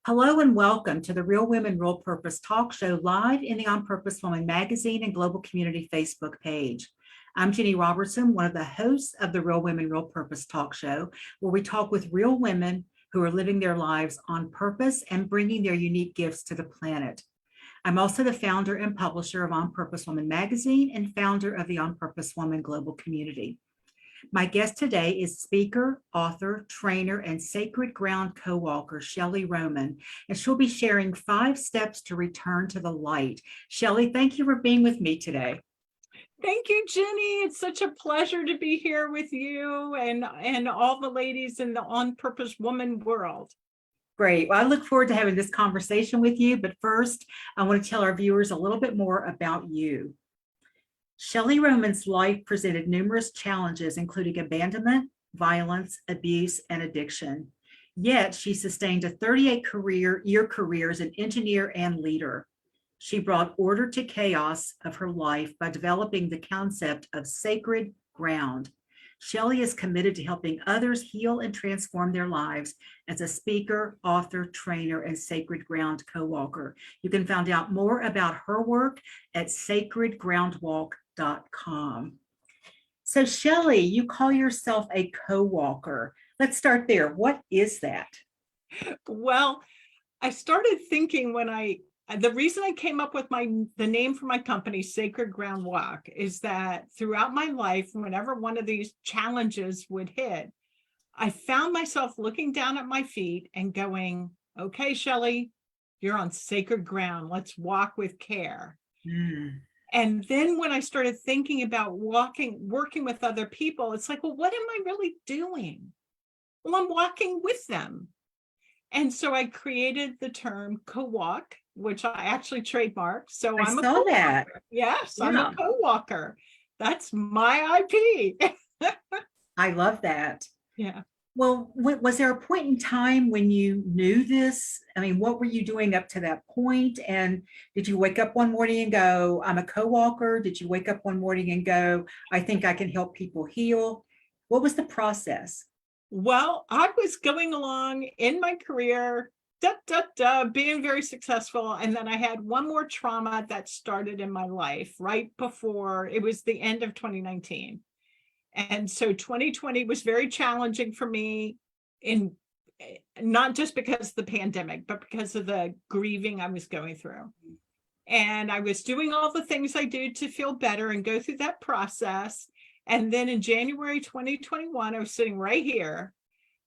Hello and welcome to the Real Women, Real Purpose talk show live in the On Purpose Woman magazine and global community Facebook page. I'm Ginny Robertson, one of the hosts of the Real Women, Real Purpose talk show, where we talk with real women who are living their lives on purpose and bringing their unique gifts to the planet. I'm also the founder and publisher of On Purpose Woman magazine and founder of the On Purpose Woman global community. My guest today is speaker, author, trainer, and sacred ground co-walker, Shelly Roman, and she'll be sharing 5 steps to return to the light. Shelly, thank you for being with me today. Thank you, Ginny. It's such a pleasure to be here with you and all the ladies in the On Purpose Woman world. Great. Well, I look forward to having this conversation with you, but first, I want to tell our viewers a little bit more about you. Shelly Roman's life presented numerous challenges, including abandonment, violence, abuse, and addiction. Yet she sustained a 38-year career as an engineer and leader. She brought order to chaos of her life by developing the concept of sacred ground. Shelly is committed to helping others heal and transform their lives as a speaker, author, trainer, and sacred ground co-walker. You can find out more about her work at sacredgroundwalk.com. So Shelly, you call yourself a co-walker. Let's start there. What is that? Well, I started thinking the reason I came up with the name for my company, Sacred Ground Walk, is that throughout my life, whenever one of these challenges would hit, I found myself looking down at my feet and going, okay, Shelly, you're on sacred ground. Let's walk with care. And then when I started thinking about working with other people, it's like, well, what am I really doing? Well, I'm walking with them. And so I created the term co-walk, which I actually trademarked. So I'm a co-walker. That. Yes, yeah. I'm a co-walker. That's my IP. I love that. Yeah. Well, was there a point in time when you knew this? I mean, what were you doing up to that point? And did you wake up one morning and go, I'm a co-walker? Did you wake up one morning and go, I think I can help people heal? What was the process? Well, I was going along in my career, being very successful. And then I had one more trauma that started in my life right before it was the end of 2019. And so 2020 was very challenging for me, in not just because of the pandemic, but because of the grieving I was going through. And I was doing all the things I do to feel better and go through that process. And then in January 2021, I was sitting right here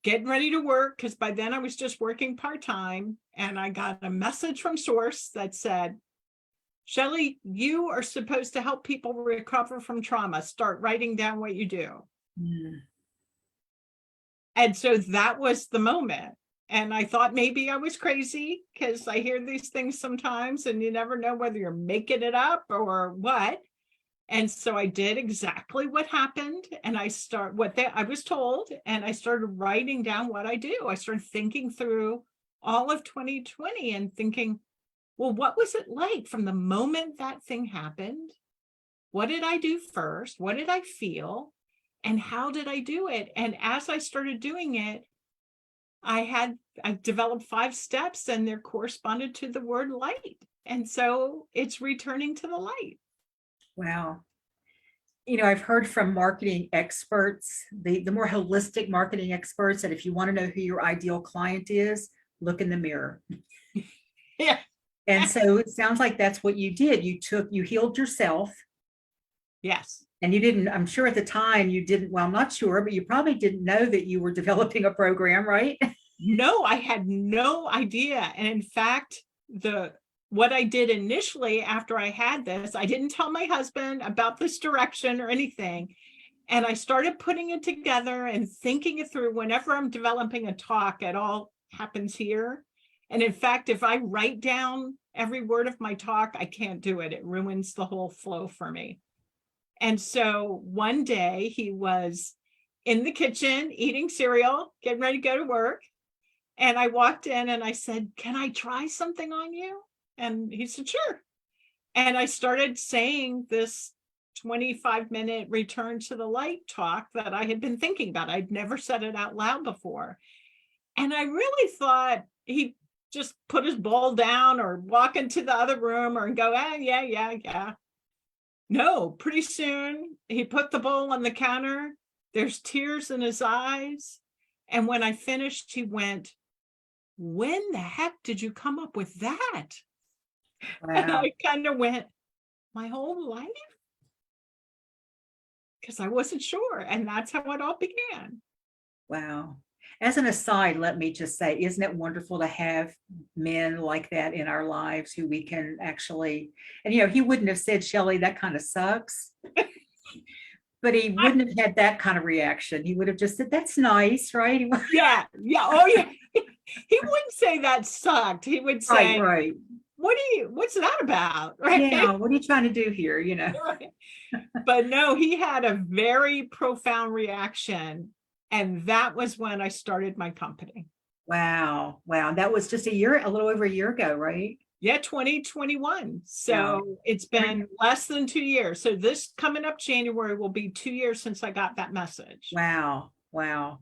getting ready to work, because by then I was just working part-time. And I got a message from Source that said, Shelly, you are supposed to help people recover from trauma. Start writing down what you do. And so that was the moment. And I thought maybe I was crazy, because I hear these things sometimes and you never know whether you're making it up or what. And so I did exactly what happened. And I was told, and I started writing down what I do. I started thinking through all of 2020 and thinking, well, what was it like from the moment that thing happened? What did I do first? What did I feel? And how did I do it? And as I started doing it, I developed 5 steps, and they're corresponded to the word light. And so it's returning to the light. Wow. You know, I've heard from marketing experts, the more holistic marketing experts, that if you want to know who your ideal client is, look in the mirror. Yeah. And so it sounds like that's what you did. You healed yourself. Yes. And you didn't, I'm sure at the time you didn't, well, I'm not sure, but you probably didn't know that you were developing a program, right? No, I had no idea. And in fact, what I did initially after I had this, I didn't tell my husband about this direction or anything. And I started putting it together and thinking it through. Whenever I'm developing a talk, it all happens here. And in fact, if I write down every word of my talk, I can't do it. It ruins the whole flow for me. And so one day he was in the kitchen eating cereal, getting ready to go to work. And I walked in and I said, can I try something on you? And he said, sure. And I started saying this 25-minute return to the light talk that I had been thinking about. I'd never said it out loud before. And I really thought he just put his bowl down or walk into the other room or go, yeah. No, pretty soon he put the bowl on the counter. There's tears in his eyes. And when I finished, he went, when the heck did you come up with that? And Wow. I kind of went, my whole life? Because I wasn't sure. And that's how it all began. Wow. As an aside, let me just say, isn't it wonderful to have men like that in our lives who we can actually, and he wouldn't have said, Shelly, that kind of sucks. But he I, wouldn't have had that kind of reaction. He would have just said, that's nice, right? yeah. Oh, yeah. He wouldn't say that sucked. He would say, Right. what's that about? Right. Yeah. What are you trying to do here? Right. But no, he had a very profound reaction. And that was when I started my company. Wow. Wow. That was just a little over a year ago, right? Yeah, 2021. So Yeah. it's been less than 2 years. So this coming up January will be 2 years since I got that message. Wow. Wow.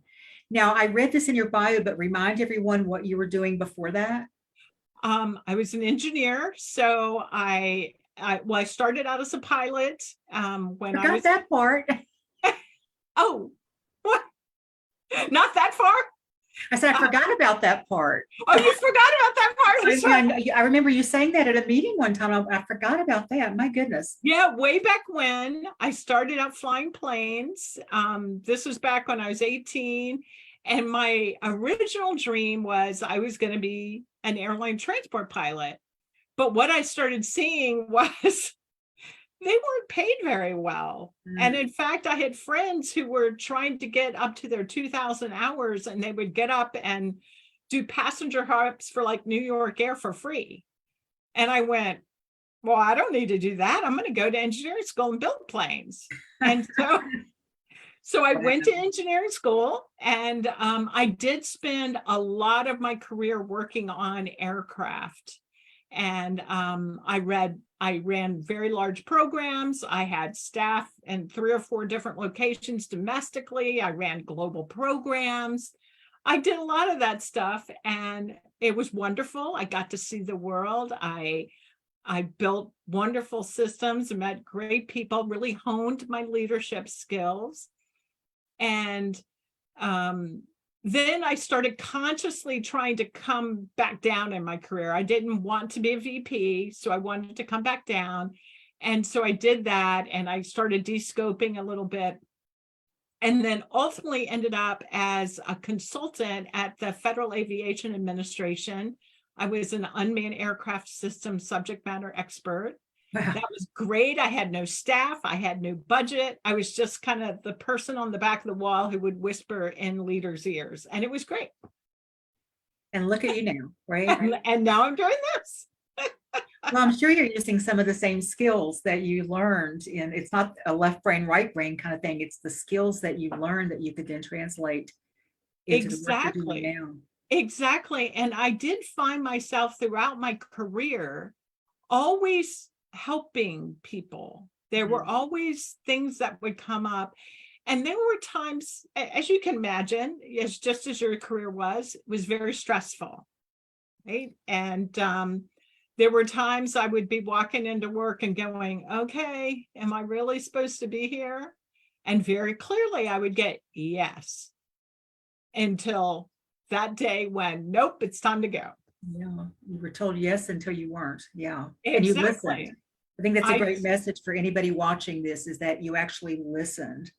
Now, I read this in your bio, but remind everyone what you were doing before that. I was an engineer. So I started out as a pilot when I Forgot was, that part. oh, what? Not that far? I said, I forgot about that part. Oh, you forgot about that part? I'm sorry. I remember you saying that at a meeting one time. I forgot about that. My goodness. Yeah, way back when I started out flying planes. This was back when I was 18. And my original dream was I was going to be an airline transport pilot. But what I started seeing was they weren't paid very well. And in fact, I had friends who were trying to get up to their 2,000 hours, and they would get up and do passenger hops for like New York Air for free. And I went, well, I don't need to do that. I'm going to go to engineering school and build planes. And so I went to engineering school, and I did spend a lot of my career working on aircraft. And I ran very large programs. I had staff in 3 or 4 different locations domestically. I ran global programs. I did a lot of that stuff, and it was wonderful. I got to see the world. I built wonderful systems, met great people, really honed my leadership skills. And then I started consciously trying to come back down in my career. I didn't want to be a VP, so I wanted to come back down. And so I did that, and I started de-scoping a little bit, and then ultimately ended up as a consultant at the Federal Aviation Administration. I was an unmanned aircraft system subject matter expert. Wow. That was great. I had no staff. I had no budget. I was just kind of the person on the back of the wall who would whisper in leaders' ears. And it was great. And look at you now, right? And now I'm doing this. Well, I'm sure you're using some of the same skills that you learned in, it's not a left brain, right brain kind of thing. It's the skills that you learned that you could then translate into the work you're doing now. Exactly. And I did find myself throughout my career always helping people. There were always things that would come up. And there were times, as you can imagine, just as your career was, it was very stressful. Right. And there were times I would be walking into work and going, okay, am I really supposed to be here? And very clearly I would get yes, until that day when, nope, it's time to go. Yeah, you were told yes until you weren't. Yeah. Exactly. And you listened. I think that's a great message for anybody watching this, is that you actually listened.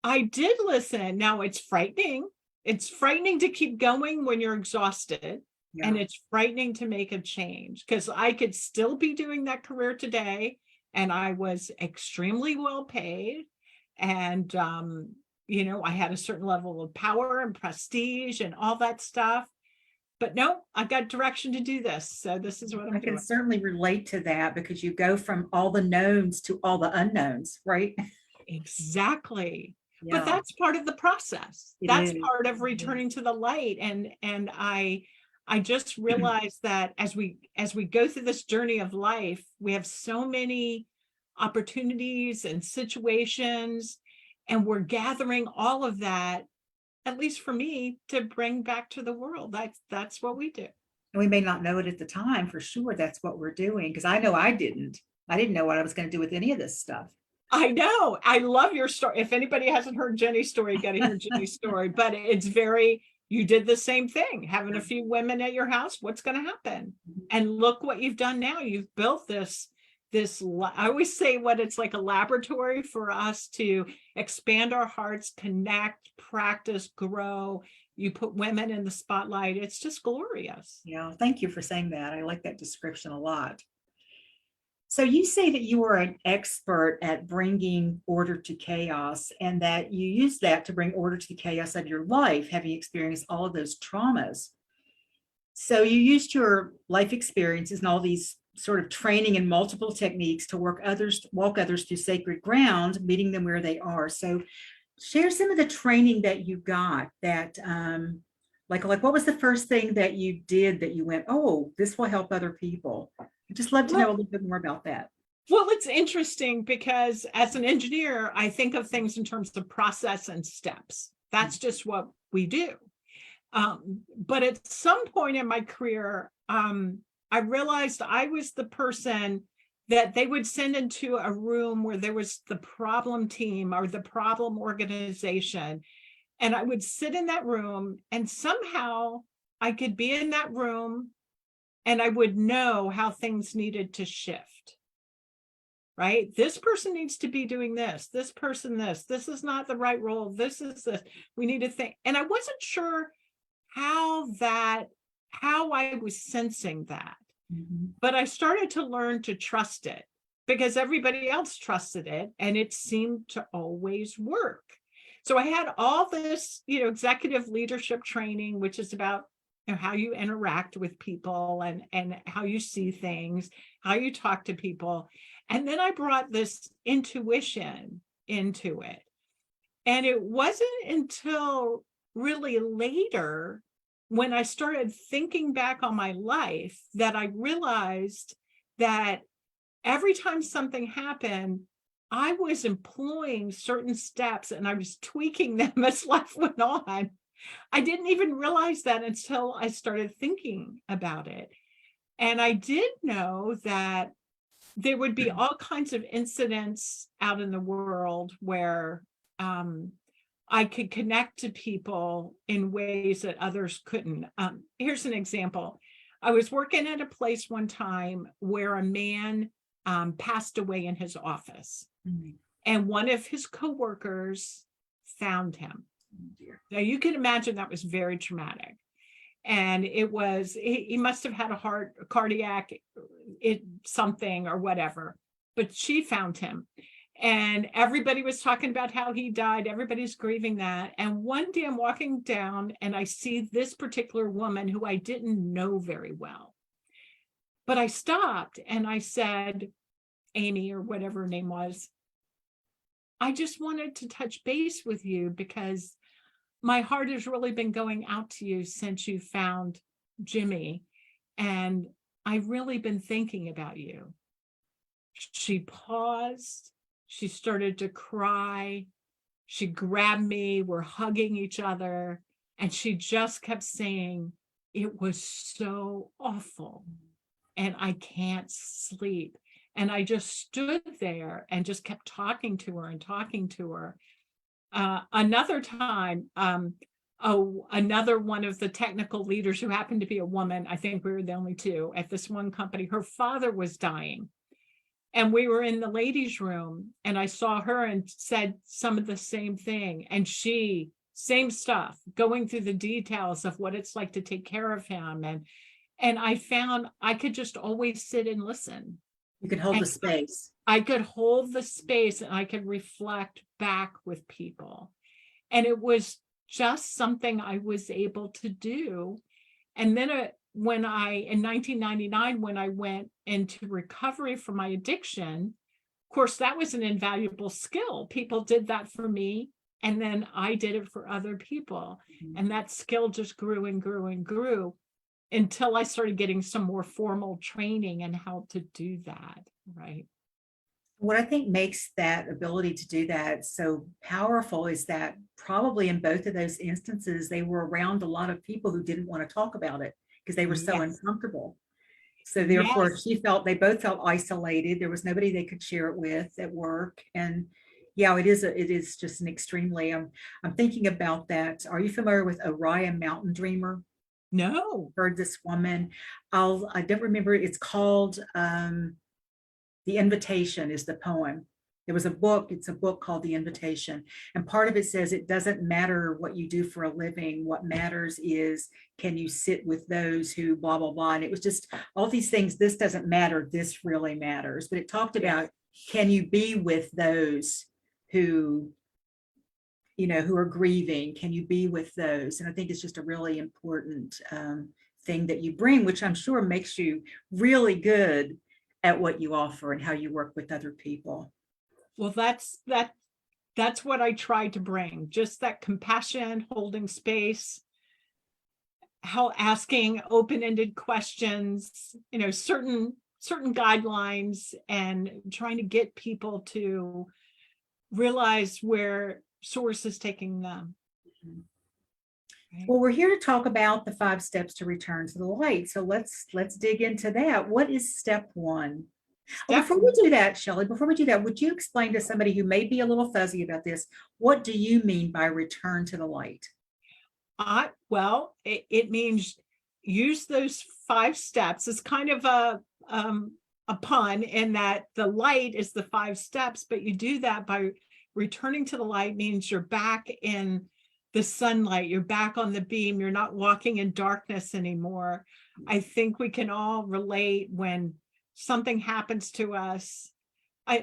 I did listen. Now it's frightening. It's frightening to keep going when you're exhausted. Yeah. And it's frightening to make a change, because I could still be doing that career today, and I was extremely well paid. And, I had a certain level of power and prestige and all that stuff. But no, I got direction to do this. So this is what I'm doing. I can certainly relate to that, because you go from all the knowns to all the unknowns, right? Exactly. Yeah. But that's part of the process. That's part of returning to the light. And I just realized that as we go through this journey of life, we have so many opportunities and situations, and we're gathering all of that, at least for me, to bring back to the world. That's what we do. And we may not know it at the time for sure that's what we're doing, because I know I didn't. I didn't know what I was going to do with any of this stuff. I know. I love your story. If anybody hasn't heard Jenny's story, you got to hear Jenny's story. But it's very, you did the same thing, having a few women at your house. What's going to happen? And look what you've done now. You've built I always say what it's like a laboratory for us to expand our hearts, connect, practice, grow. You put women in the spotlight. It's just glorious. Yeah, thank you for saying that. I like that description a lot. So you say that you are an expert at bringing order to chaos, and that you use that to bring order to the chaos of your life, having experienced all of those traumas. So you used your life experiences and all these sort of training and multiple techniques to walk others through sacred ground, meeting them where they are. So share some of the training that you got that, like what was the first thing that you did that you went, oh, this will help other people? I'd just love to know a little bit more about that. Well, it's interesting because as an engineer, I think of things in terms of process and steps. That's just what we do. But at some point in my career, I realized I was the person that they would send into a room where there was the problem team or the problem organization. And I would sit in that room, and somehow I could be in that room and I would know how things needed to shift. Right? This person needs to be doing this. This person, this is not the right role. This is this. We need to think. And I wasn't sure how I was sensing that. But I started to learn to trust it because everybody else trusted it, and it seemed to always work. So I had all this, executive leadership training, which is about how you interact with people and how you see things, how you talk to people. And then I brought this intuition into it. And it wasn't until really later, when I started thinking back on my life, that I realized that every time something happened, I was employing certain steps and I was tweaking them as life went on. I didn't even realize that until I started thinking about it. And I did know that there would be all kinds of incidents out in the world where I could connect to people in ways that others couldn't. Here's an example. I was working at a place one time where a man passed away in his office, and one of his coworkers found him. Now you can imagine that was very traumatic. And it was, he must have had a cardiac something or whatever, but she found him. And everybody was talking about how he died. Everybody's grieving that. And one day I'm walking down and I see this particular woman who I didn't know very well. But I stopped and I said, Amy, or whatever her name was, I just wanted to touch base with you because my heart has really been going out to you since you found Jimmy. And I've really been thinking about you. She paused. She started to cry. She grabbed me. We're hugging each other. And she just kept saying, it was so awful. And I can't sleep. And I just stood there and just kept talking to her and talking to her. Another time, another one of the technical leaders who happened to be a woman, I think we were the only two at this one company, her father was dying. And we were in the ladies' room and I saw her and said some of the same thing. And she, same stuff, going through the details of what it's like to take care of him. And I found I could just always sit and listen. You could hold the space. I could hold the space and I could reflect back with people. And it was just something I was able to do. And then in 1999, when I went into recovery from my addiction, of course, that was an invaluable skill. People did that for me. And then I did it for other people. And that skill just grew and grew and grew until I started getting some more formal training in how to do that. Right. What I think makes that ability to do that so powerful is that probably in both of those instances, they were around a lot of people who didn't want to talk about it because they were so Yes. uncomfortable. So therefore, Yes. they both felt isolated. There was nobody they could share it with at work. And yeah, it is just an extremely, I'm thinking about that. Are you familiar with Orion Mountain Dreamer? No. Heard this woman. I don't remember. It's called, The Invitation is the poem. There was a book, it's a book called The Invitation. And part of it says it doesn't matter what you do for a living. What matters is, can you sit with those who blah, blah, blah. And it was just all these things. This doesn't matter. This really matters. But it talked about, can you be with those who, who are grieving? Can you be with those? And I think it's just a really important thing that you bring, which I'm sure makes you really good at what you offer and how you work with other people. Well, that's what I tried to bring, just that compassion, holding space, how asking open-ended questions, certain guidelines, and trying to get people to realize where source is taking them. Right? Well, we're here to talk about the 5 steps to return to the light. So let's dig into that. What is step 1? Before we do that, Shelly, would you explain to somebody who may be a little fuzzy about this, what do you mean by return to the light? Well, it means use those 5 steps. It's kind of a pun in that the light is the 5 steps, but you do that by returning to the light means you're back in the sunlight, you're back on the beam, you're not walking in darkness anymore. I think we can all relate when something happens to us.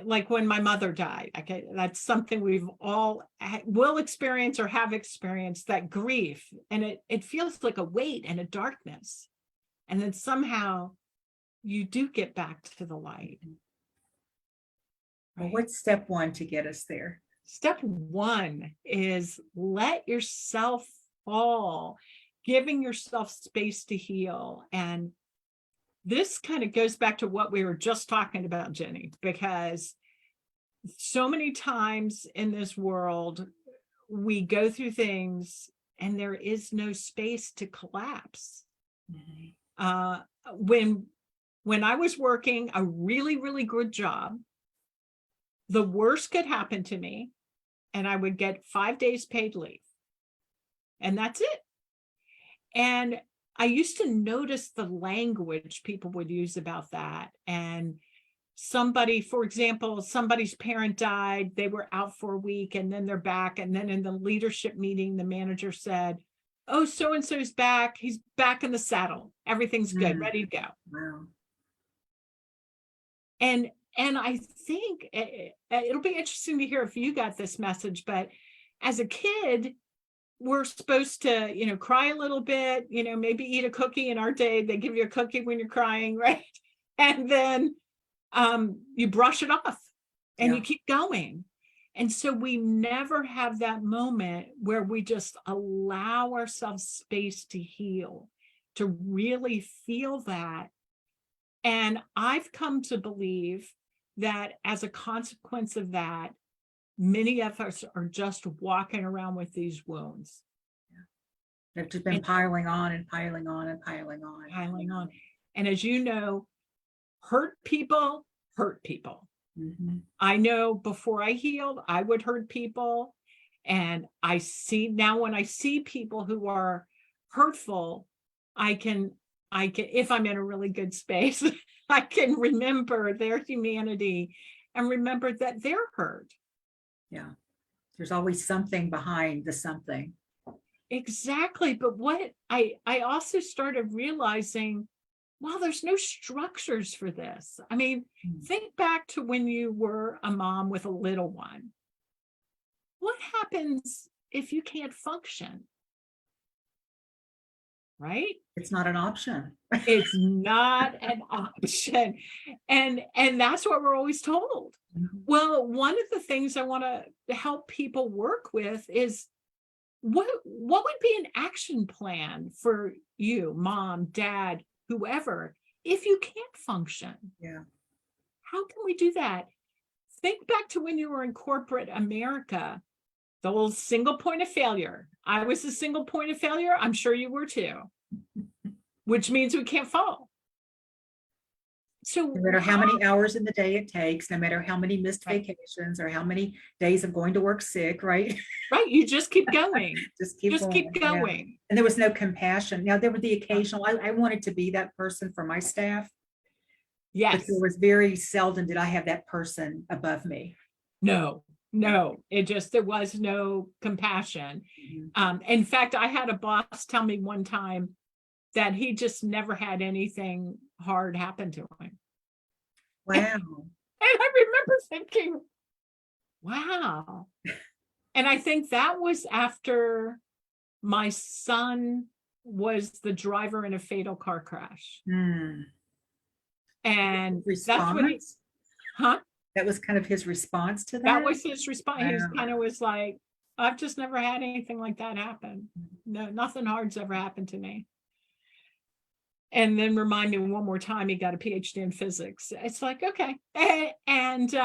Like when my mother died. Okay, that's something we've all will experience or have experienced, that grief, and it feels like a weight and a darkness, and then somehow you do get back to the light. Well, what's step 1 to get us there? Step 1 is let yourself fall, giving yourself space to heal. And this kind of goes back to what we were just talking about, Ginny, because so many times in this world, we go through things and there is no space to collapse. When I was working a really, really good job, the worst could happen to me and I would get 5 days paid leave. And that's it. And I used to notice the language people would use about that. And somebody, for example, somebody's parent died, they were out for a week and then they're back. And then in the leadership meeting, the manager said, oh, so-and-so's back. He's back in the saddle. Everything's good, ready to go. Wow. And I think it'll be interesting to hear if you got this message, but as a kid, we're supposed to, cry a little bit, maybe eat a cookie. In our day, they give you a cookie when you're crying, right? And then you brush it off and you keep going. And so we never have that moment where we just allow ourselves space to heal, to really feel that. And I've come to believe that as a consequence of that, many of us are just walking around with these wounds. They've just been piling on and piling on and piling on. Piling on. And as you know, hurt people hurt people. Mm-hmm. I know before I healed, I would hurt people. And I see now when I see people who are hurtful, I can, if I'm in a really good space, I can remember their humanity and remember that they're hurt. Yeah. There's always something behind the something. Exactly. But what I also started realizing, well, there's no structures for this. I mean, think back to when you were a mom with a little one. What happens if you can't function? Right? It's not an option. It's not an option. And that's what we're always told. Mm-hmm. Well, one of the things I want to help people work with is what would be an action plan for you, mom, dad, whoever, if you can't function? Yeah. How can we do that? Think back to when you were in corporate America, the old single point of failure. I was a single point of failure. I'm sure you were too. which means we can't fall. So No matter how many hours in the day it takes, no matter how many missed Right. vacations or how many days of going to work sick, right? right, you just keep going. Just keep Just keep going. Yeah. going. And there was no compassion. Now, there were the occasional, I wanted to be that person for my staff, but Yes. there was very seldom did I have that person above me. No, there was no compassion. Mhm. In fact, I had a boss tell me one time that he just never had anything hard happen to him. Wow. And I remember thinking, wow. And I think that was after my son was the driver in a fatal car crash. Hmm. And that's what he, Response? huh? That was kind of his response to That that? was his response. He was Wow. kind of was like, I've just never had anything like that happen. No, nothing hard's ever happened to me. And then remind me one more time he got a PhD in physics. It's like, okay. And so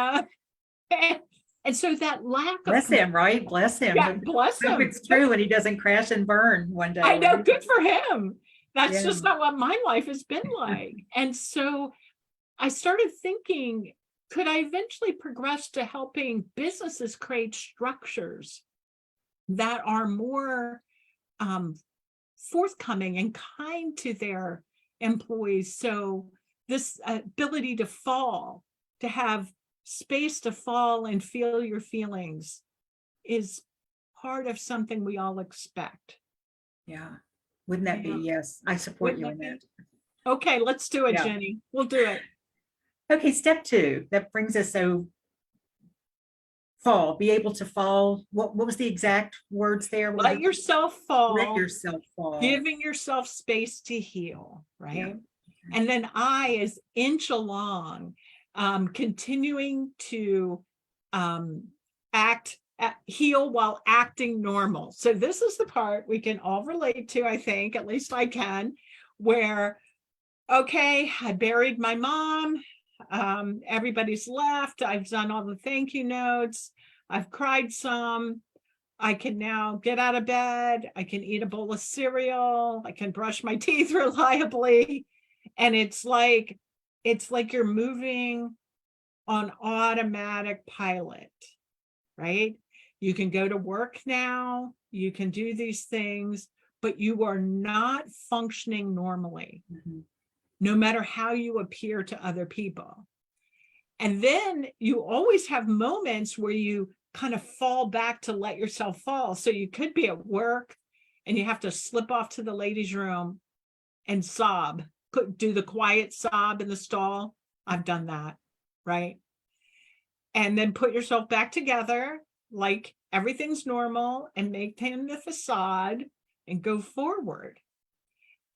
that lack of Bless him, right? Bless him. yeah, bless Hope him. it's true and he doesn't crash and burn one day. I know, Right? good for him. That's Yeah. just not what my life has been like. And so I started thinking, could I eventually progress to helping businesses create structures that are more forthcoming and kind to their employees? So this ability to fall, to have space to fall and feel your feelings is part of something we all expect. Yeah. Wouldn't that be? Yeah. Yes. I support Wouldn't you that in be? that. Okay, let's do it, Yeah. Jenny. We'll do it. Okay, step 2. That brings us fall, be able to fall. What was the exact words there? What was Let it? yourself Let fall, yourself fall. giving yourself space to heal, right? Yeah. And then I, as inch along, continuing to heal while acting normal. So this is the part we can all relate to, I think, at least I can, where, okay, I buried my mom. Everybody's left. I've done all the thank you notes. I've cried some. I can now get out of bed. I can eat a bowl of cereal. I can brush my teeth reliably. And it's like you're moving on automatic pilot, right? You can go to work now. You can do these things, but you are not functioning normally, Mhm. no matter how you appear to other people. And then you always have moments where you kind of fall back to let yourself fall. So you could be at work and you have to slip off to the ladies' room and sob, do the quiet sob in the stall. I've done that, right? And then put yourself back together like everything's normal and maintain the facade and go forward.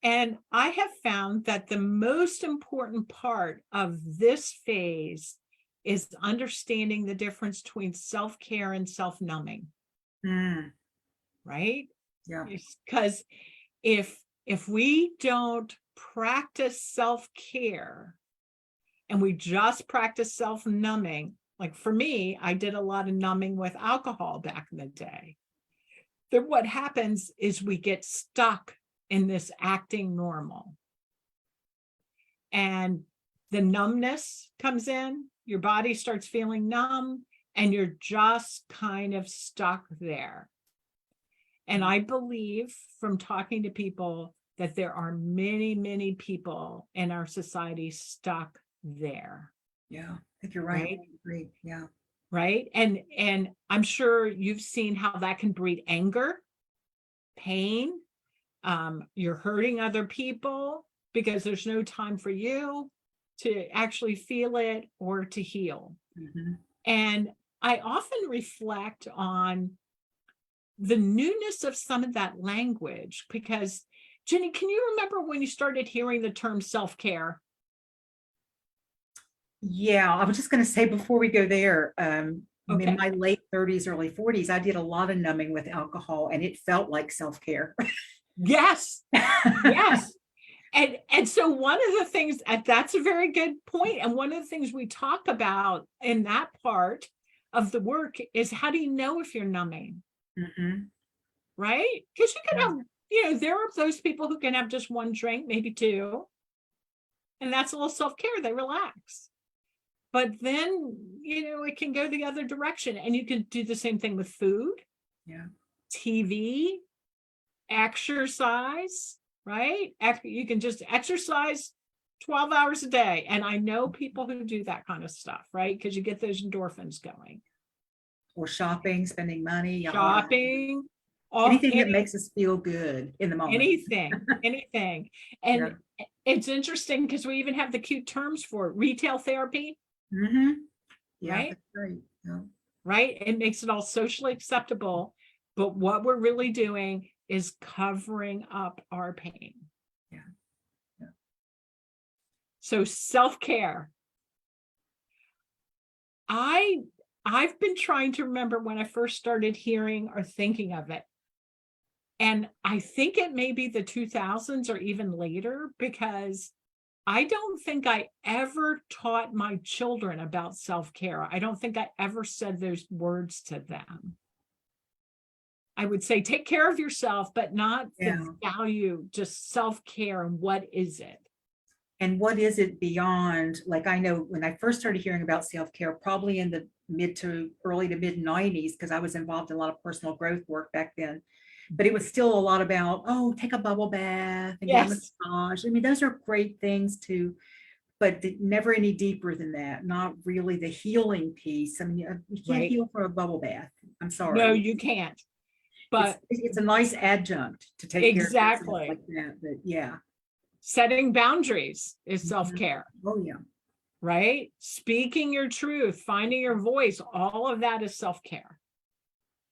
And I have found that the most important part of this phase is understanding the difference between self-care and self-numbing, Mm, right? yeah. Because if we don't practice self-care and we just practice self-numbing, like for me, I did a lot of numbing with alcohol back in the day. Then what happens is we get stuck in this acting normal. And the numbness comes in, your body starts feeling numb, and you're just kind of stuck there. And I believe from talking to people that there are many, many people in our society stuck there. Yeah. I think you're right. Right. I agree. Yeah. Right. And I'm sure you've seen how that can breed anger, pain. You're hurting other people because there's no time for you to actually feel it or to heal. Mhm. And I often reflect on the newness of some of that language because, Jenny, can you remember when you started hearing the term self-care? Yeah, I was just going to say before we go there, in Okay. my late 30s, early 40s, I did a lot of numbing with alcohol and it felt like self-care. Yes. Yes. And so one of the things, that's a very good point. And one of the things we talk about in that part of the work is how do you know if you're numbing, Mhm. right? Because you can have, there are those people who can have just one drink, maybe two, and that's a little self-care. They relax. But then, it can go the other direction, and you can do the same thing with food, Yeah. TV, exercise, right? You can just exercise 12 hours a day. And I know people who do that kind of stuff, right? Because you get those endorphins going. Or shopping, spending money. Shopping, Anything that makes us feel good in the moment. anything. And it's interesting because we even have the cute terms for it. Retail therapy. Mm-hmm. Yeah, right? that's great. Yeah. Right? It makes it all socially acceptable. But what we're really doing is covering up our pain. Yeah. Yeah. So self-care. I've been trying to remember when I first started hearing or thinking of it. And I think it may be the 2000s or even later, because I don't think I ever taught my children about self-care. I don't think I ever said those words to them. I would say, take care of yourself, but not the value, just self-care. And what is it? And what is it beyond? Like, I know when I first started hearing about self-care, probably in the early to mid 90s, because I was involved in a lot of personal growth work back then. But it was still a lot about, take a bubble bath and get a massage. I mean, those are great things too, but never any deeper than that. Not really the healing piece. I mean, you can't heal from a bubble bath. I'm sorry. No, you can't. But it's a nice adjunct to take care of yourself like that. But yeah. Setting boundaries is self-care. Oh yeah. Right? Speaking your truth, finding your voice, all of that is self-care.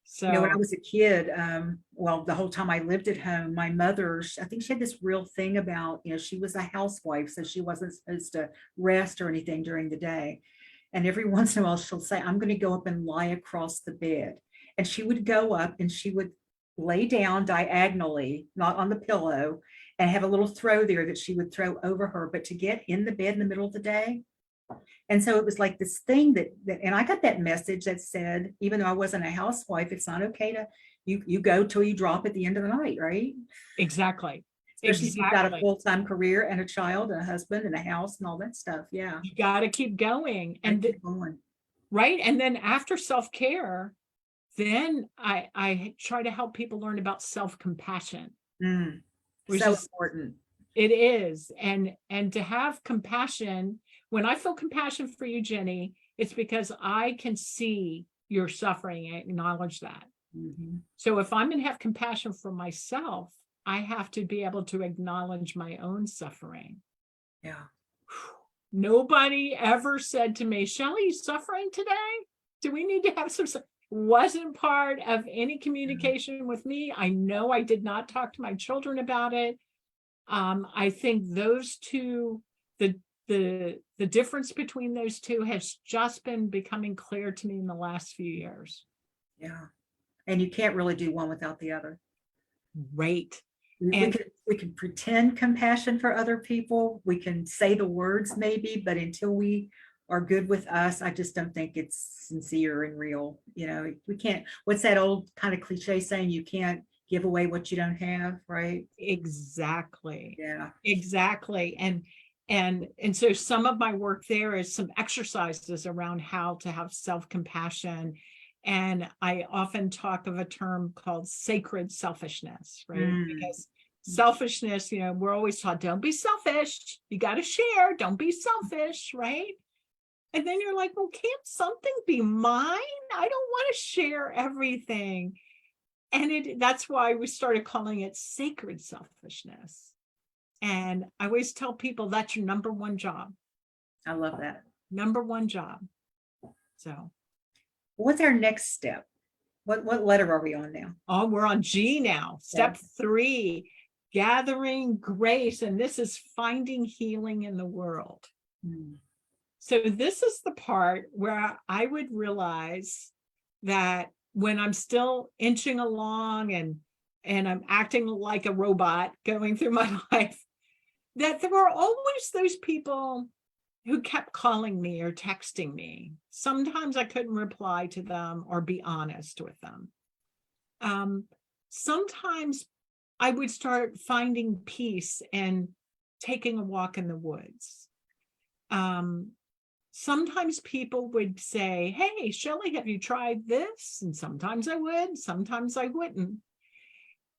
So, when I was a kid, the whole time I lived at home, my mother, I think she had this real thing about, she was a housewife, so she wasn't supposed to rest or anything during the day. And every once in a while, she'll say, I'm going to go up and lie across the bed. And she would go up and she would lay down diagonally, not on the pillow, and have a little throw there that she would throw over her, but to get in the bed in the middle of the day. And so it was like this thing that and I got that message that said, even though I wasn't a housewife, it's not okay to, you go till you drop at the end of the night, right? Exactly. Especially if you've got a full-time career and a child and a husband and a house and all that stuff. Yeah. You got to keep going. And keep going. Right. And then after self-care, then I try to help people learn about self-compassion. Which so is important. It is. And to have compassion, when I feel compassion for you, Ginny, it's because I can see your suffering and acknowledge that. So if I'm going to have compassion for myself, I have to be able to acknowledge my own suffering. Yeah. Nobody ever said to me, Shelly, you suffering today? Do we need to have some? Wasn't part of any communication with me. I know I did not talk to my children about it. I think those two, the difference between those two has just been becoming clear to me in the last few years. Yeah. And you can't really do one without the other. Right. We can pretend compassion for other people. We can say the words maybe, but until we are good with us, I just don't think it's sincere and real. We can't, what's that old kind of cliche saying? You can't give away what you don't have, right? Exactly. Yeah. Exactly. And so some of my work there is some exercises around how to have self-compassion. And I often talk of a term called sacred selfishness, right? Because selfishness, we're always taught, don't be selfish. You got to share. Don't be selfish, right? And then you're like, well, can't something be mine? I don't want to share everything. And that's why we started calling it sacred selfishness. And I always tell people that's your number one job. I love that. Number one job. So what's our next step? What letter are we on now? Oh, we're on G now. Step 3, gathering grace. And this is finding healing in the world. So this is the part where I would realize that when I'm still inching along and I'm acting like a robot going through my life, that there were always those people who kept calling me or texting me. Sometimes I couldn't reply to them or be honest with them. Sometimes I would start finding peace and taking a walk in the woods. Sometimes people would say, "Hey, Shelly, have you tried this?" And sometimes I would, sometimes I wouldn't.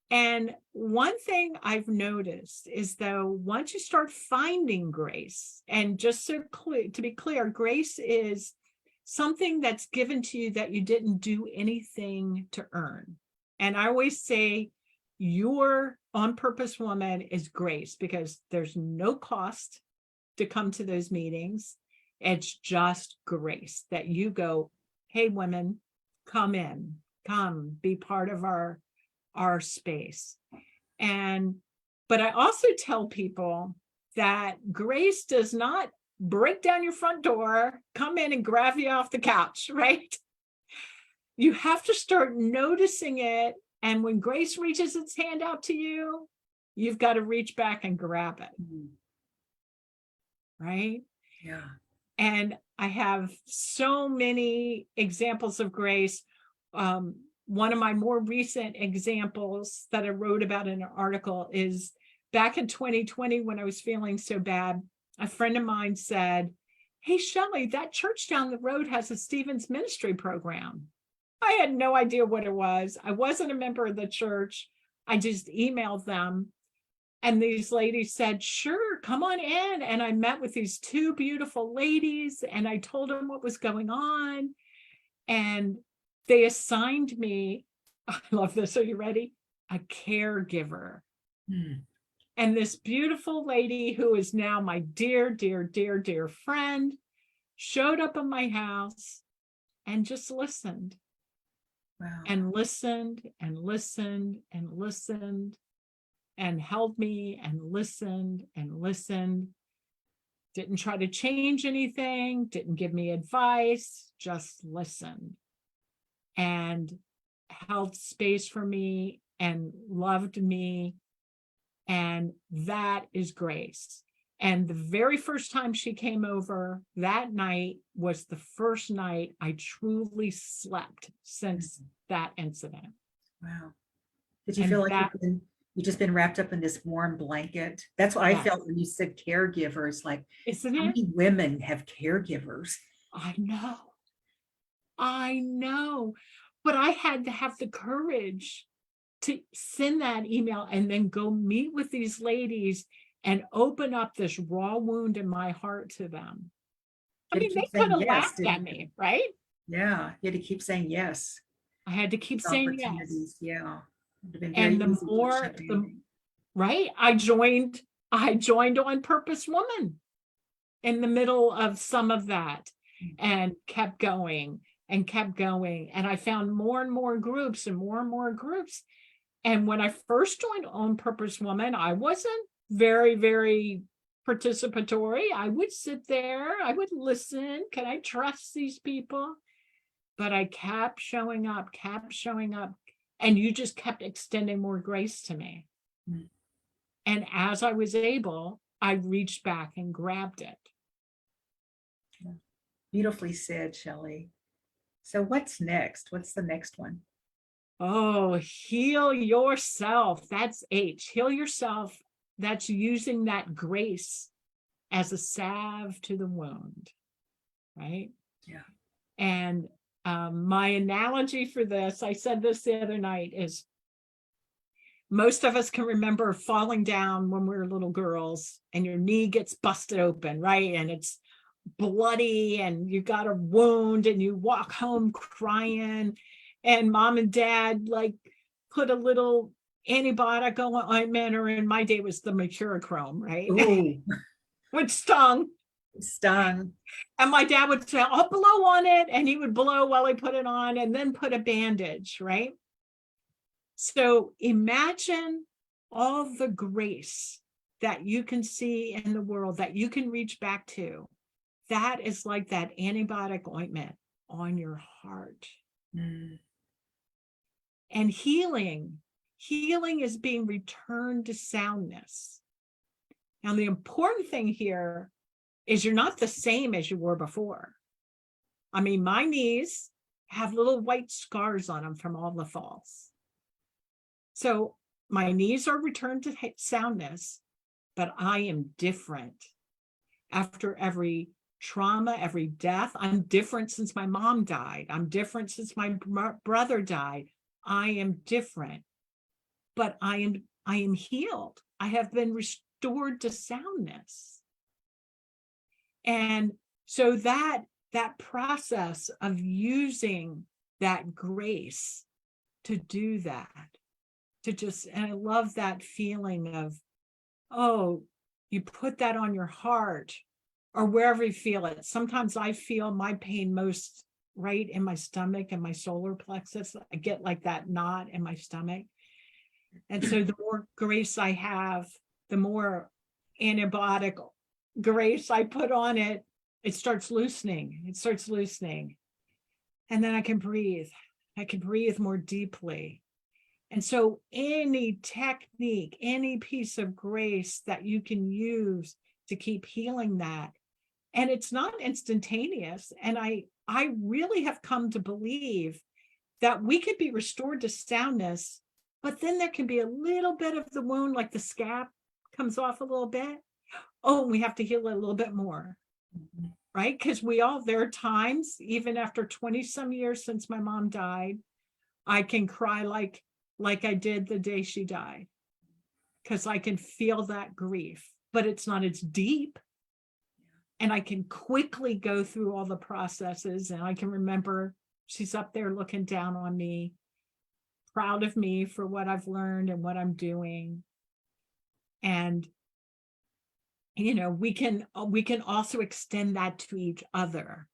And one thing I've noticed is, though, once you start finding grace, and just so to be clear, grace is something that's given to you that you didn't do anything to earn. And I always say your on purpose woman is grace, because there's no cost to come to those meetings. It's just grace that you go, "Hey, women, come in, come be part of our space." And but I also tell people that grace does not break down your front door, come in and grab you off the couch, right? You have to start noticing it. And when grace reaches its hand out to you, you've got to reach back and grab it. Right? Yeah. And I have so many examples of grace. One of my more recent examples that I wrote about in an article is back in 2020, when I was feeling so bad, a friend of mine said, "Hey, Shelly, that church down the road has a Stevens ministry program." I had no idea what it was. I wasn't a member of the church. I just emailed them. And these ladies said, "Sure, come on in." And I met with these two beautiful ladies, and I told them what was going on. And they assigned me, I love this, are you ready? A caregiver. And this beautiful lady, who is now my dear, dear, dear, dear friend, showed up in my house and just listened. Wow. And listened and listened and listened and held me and listened and listened. Didn't try to change anything, didn't give me advice, just listened and held space for me and loved me. And that is grace. And the very first time she came over, that night was the first night I truly slept since that incident. Wow. Did you And feel like that, you've just been wrapped up in this warm blanket? That's what I yes, felt when you said caregivers. Like, isn't how it? many women have caregivers? I know. I know. But I had to have the courage to send that email and then go meet with these ladies and open up this raw wound in my heart to them. I You had mean, to they keep could saying have yes, laughed at didn't you? me, right? Yeah, you had to keep saying yes. I had to keep These saying yes. opportunities. Yeah. It would have been very And the easy to more, shut down. right, I joined On Purpose Woman in the middle of some of that, and kept going and kept going. And I found more and more groups and more and more groups. And when I first joined On Purpose Woman, I wasn't very, very participatory. I would sit there, I would listen. Can I trust these people? But I kept showing up, and you just kept extending more grace to me. Mm. And as I was able, I reached back and grabbed it. Beautifully said, Shelly. So what's next? What's the next one? Oh, heal yourself. That's H. Heal yourself. That's using that grace as a salve to the wound, right? Yeah. And my analogy for this, I said this the other night, is most of us can remember falling down when we were little girls and your knee gets busted open, right? And it's bloody and you got a wound and you walk home crying, and mom and dad like put a little antibiotic ointment, or in my day was the mercurochrome, right? Ooh, Which stung. stung. And my dad would say, "I'll blow on it," and he would blow while he put it on and then put a bandage, right? So imagine all the grace that you can see in the world, that you can reach back to. That is like that antibiotic ointment on your heart. Mm. And healing is being returned to soundness. Now, the important thing here is you're not the same as you were before. I mean, my knees have little white scars on them from all the falls. So My knees are returned to soundness, but I am different. After every trauma, every death, I'm different since my mom died. I'm different since my brother died. I am different, but I am healed. I have been restored to soundness. And so that process of using that grace to do that, to just, and I love that feeling of, oh, you put that on your heart or wherever you feel it. Sometimes I feel my pain most right in my stomach and my solar plexus. I get like that knot in my stomach. And so the more grace I have, the more antibiotic grace I put on it, it starts loosening. It starts loosening. And then I can breathe. I can breathe more deeply. And so any technique, any piece of grace that you can use to keep healing that. And it's not instantaneous. And I really have come to believe that we could be restored to soundness, but then there can be a little bit of the wound, like the scab comes off a little bit. Oh, we have to heal it a little bit more. Mm-hmm. Right? Because there are times, even after 20 some years since my mom died, I can cry like I did the day she died, because I can feel that grief, but it's not as deep. And I can quickly go through all the processes, and I can remember she's up there looking down on me, proud of me for what I've learned and what I'm doing. And we can also extend that to each other.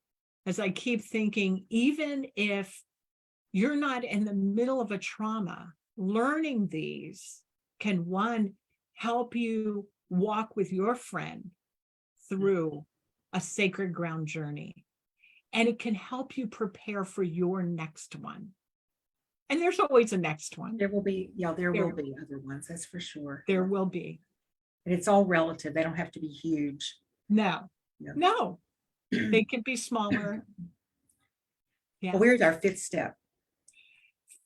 As I keep thinking, even if you're not in the middle of a trauma, learning these can, one, help you walk with your friend through a sacred ground journey. And it can help you prepare for your next one. And there's always a next one. There will be, there will be other ones, that's for sure. There will be. And it's all relative. They don't have to be huge. No. They can be smaller. Yeah. Well, where's our fifth step?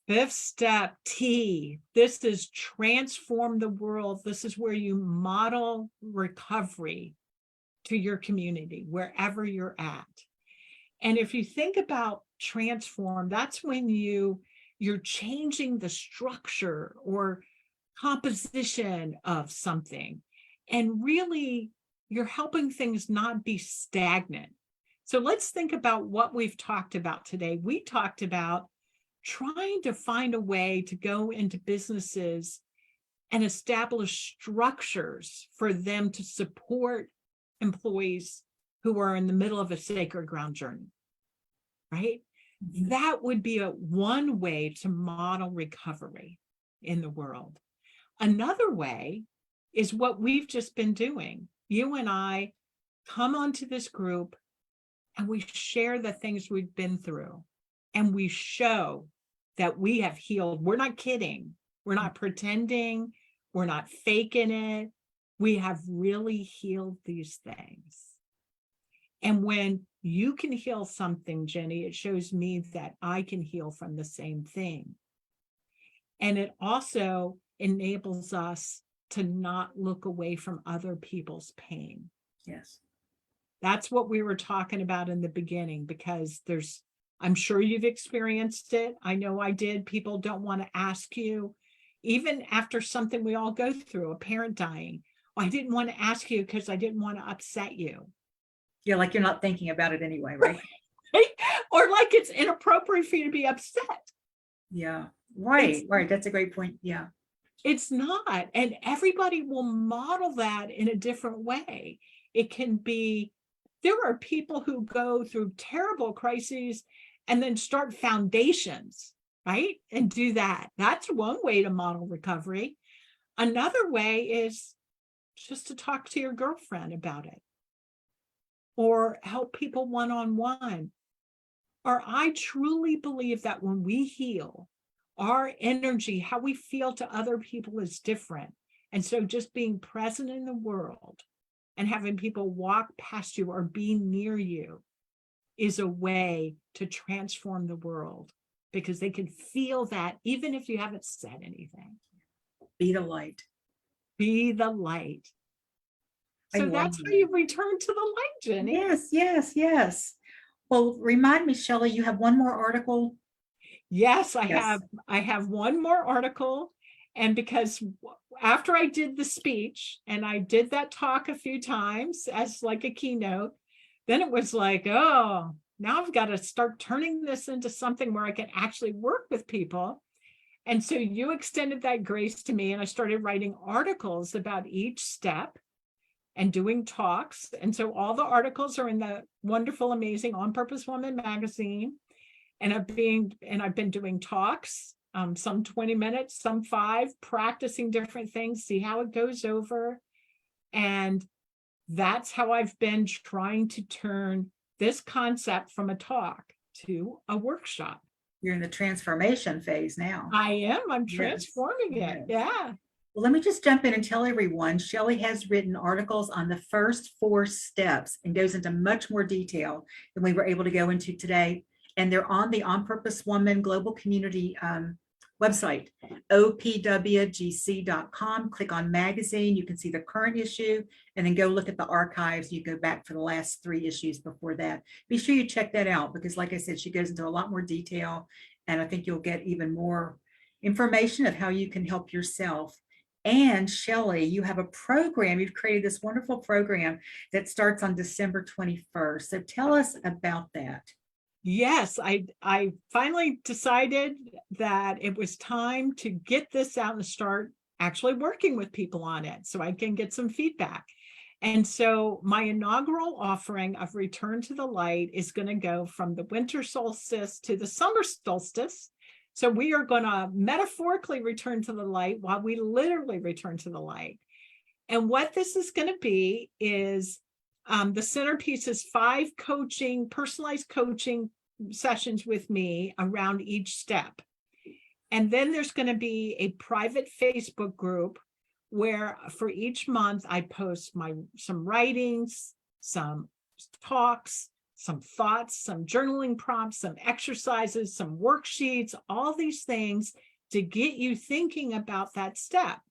Fifth step, T. This is transform the world. This is where you model recovery to your community, wherever you're at. And if you think about transform, that's when you're changing the structure or composition of something. And really, you're helping things not be stagnant. So let's think about what we've talked about today. We talked about trying to find a way to go into businesses and establish structures for them to support employees who are in the middle of a sacred ground journey, right? That would be one way to model recovery in the world. Another way is what we've just been doing. You and I come onto this group and we share the things we've been through, and we show that we have healed. We're not kidding. We're not pretending. We're not faking it. We have really healed these things. And when you can heal something, Jenny, it shows me that I can heal from the same thing. And it also enables us to not look away from other people's pain. Yes. That's what we were talking about in the beginning, because I'm sure you've experienced it. I know I did. People don't want to ask you, even after something we all go through, a parent dying. I didn't want to ask you because I didn't want to upset you. Yeah, like you're not thinking about it anyway, right? Or like it's inappropriate for you to be upset. Yeah, right. That's a great point. Yeah. It's not. And everybody will model that in a different way. It can be, there are people who go through terrible crises and then start foundations, right? And do that. That's one way to model recovery. Another way is just to talk to your girlfriend about it, or help people one-on-one. Or I truly believe that when we heal, our energy, how we feel to other people is different. And so just being present in the world and having people walk past you or be near you is a way to transform the world, because they can feel that even if you haven't said anything. Be the light. Be the light. I So love that's how that. you return to the light, Jenny. Yes, yes, yes. Well, remind me, Shelley, you have one more article? Yes, Yes. I have one more article. And because after I did the speech and I did that talk a few times as like a keynote, then it was like, oh, now I've got to start turning this into something where I can actually work with people. And so you extended that grace to me, and I started writing articles about each step and doing talks. And so all the articles are in the wonderful, amazing On Purpose Woman magazine. And I've been doing talks, some 20 minutes, some 5, practicing different things, see how it goes over. And that's how I've been trying to turn this concept from a talk to a workshop. You're in the transformation phase now. I'm Yes, transforming it. yes. Yeah. Well, let me just jump in and tell everyone, Shelley has written articles on the first 4 steps and goes into much more detail than we were able to go into today. And they're on the On Purpose Woman Global Community website, opwgc.com. Click on magazine. You can see the current issue, and then go look at the archives. You go back for the last 3 issues before that. Be sure you check that out, because like I said, she goes into a lot more detail, and I think you'll get even more information of how you can help yourself. And Shelley, you have a program, you've created this wonderful program that starts on December 21st. So tell us about that. Yes, I finally decided that it was time to get this out and start actually working with people on it so I can get some feedback. And so my inaugural offering of Return to the Light is going to go from the winter solstice to the summer solstice. So we are going to metaphorically return to the light while we literally return to the light. And what this is going to be is the centerpiece is 5 personalized coaching sessions with me around each step. And then there's going to be a private Facebook group where for each month I post some writings, some talks, some thoughts, some journaling prompts, some exercises, some worksheets, all these things to get you thinking about that step.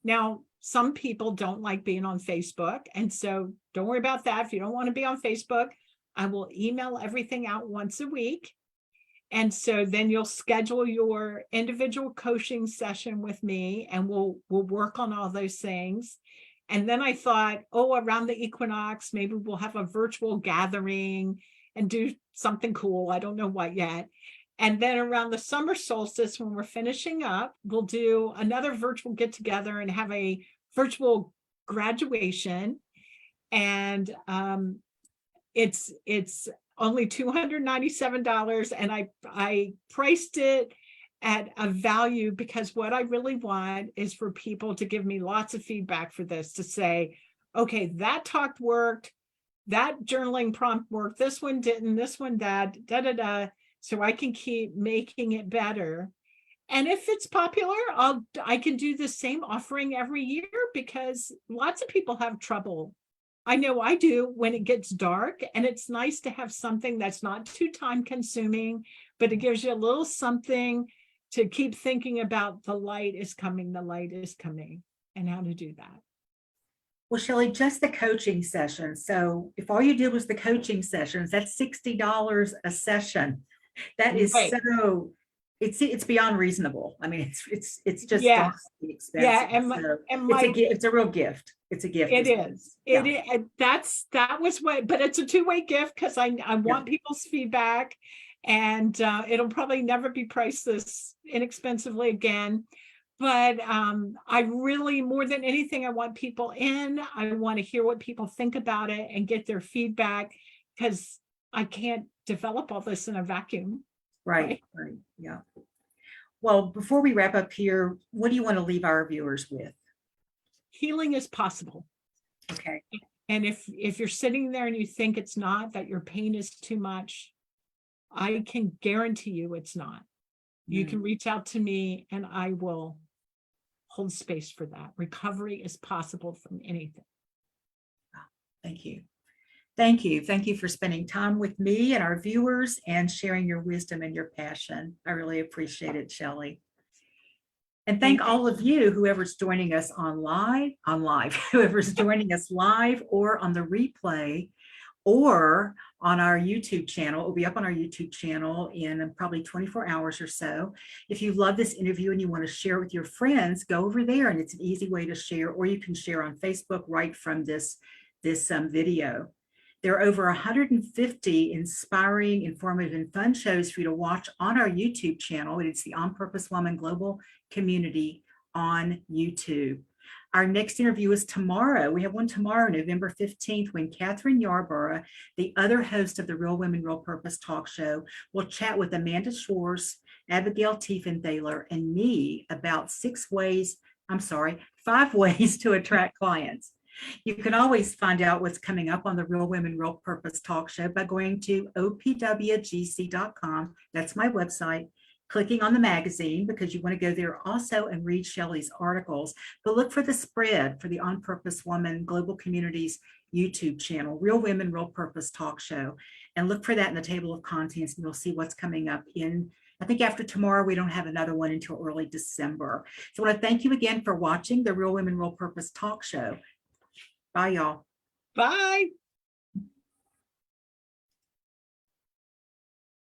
Now, some people don't like being on Facebook, and so don't worry about that. If you don't want to be on Facebook, I will email everything out once a week. And so then you'll schedule your individual coaching session with me, and we'll work on all those things. And then I thought, around the equinox, maybe we'll have a virtual gathering and do something cool. I don't know what yet. And then around the summer solstice, when we're finishing up, we'll do another virtual get together and have a virtual graduation. And it's only $297, and I priced it at a value because what I really want is for people to give me lots of feedback for this, to say, okay, that talk worked, that journaling prompt worked, this one didn't, this one that, so I can keep making it better. And if it's popular, I can do the same offering every year, because lots of people have trouble. I know I do when it gets dark, and it's nice to have something that's not too time consuming, but it gives you a little something to keep thinking about. The light is coming, and how to do that. Well, Shelley, just the coaching session. So if all you did was the coaching sessions, that's $60 a session. That is Right. so, it's beyond reasonable. I mean, it's just Yeah. expensive. Yeah, So it's a real gift. It's a gift. It is. Yeah. That was what, but it's a 2-way gift, because I want people's feedback, and it'll probably never be priced this inexpensively again. But I really, more than anything, I want people in. I want to hear what people think about it and get their feedback, because I can't develop all this in a vacuum. Right. Yeah. Well, before we wrap up here, what do you want to leave our viewers with? Healing is possible. Okay. And if you're sitting there and you think it's not, that your pain is too much, I can guarantee you it's not. You can reach out to me and I will hold space for that. Recovery is possible from anything. Thank you. Thank you. Thank you for spending time with me and our viewers and sharing your wisdom and your passion. I really appreciate it, Shelley. And thank all of you, whoever's joining us whoever's joining us live or on the replay or on our YouTube channel. It will be up on our YouTube channel in probably 24 hours or so. If you love this interview and you want to share it with your friends, go over there, and it's an easy way to share, or you can share on Facebook right from this video. There are over 150 inspiring, informative, and fun shows for you to watch on our YouTube channel. It's the On Purpose Woman Global Community on YouTube. Our next interview is tomorrow. We have one tomorrow, November 15th, when Catherine Yarborough, the other host of the Real Women, Real Purpose talk show, will chat with Amanda Schwartz, Abigail Tiefenthaler, and me about 5 ways to attract clients. You can always find out what's coming up on the Real Women, Real Purpose talk show by going to opwgc.com. That's my website. Clicking on the magazine, because you want to go there also and read Shelly's articles. But look for the spread for the On Purpose Woman Global Communities YouTube channel, Real Women, Real Purpose talk show. And look for that in the table of contents, and you'll see what's coming up in, I think after tomorrow. We don't have another one until early December. So I want to thank you again for watching the Real Women, Real Purpose talk show. Bye, y'all. Bye.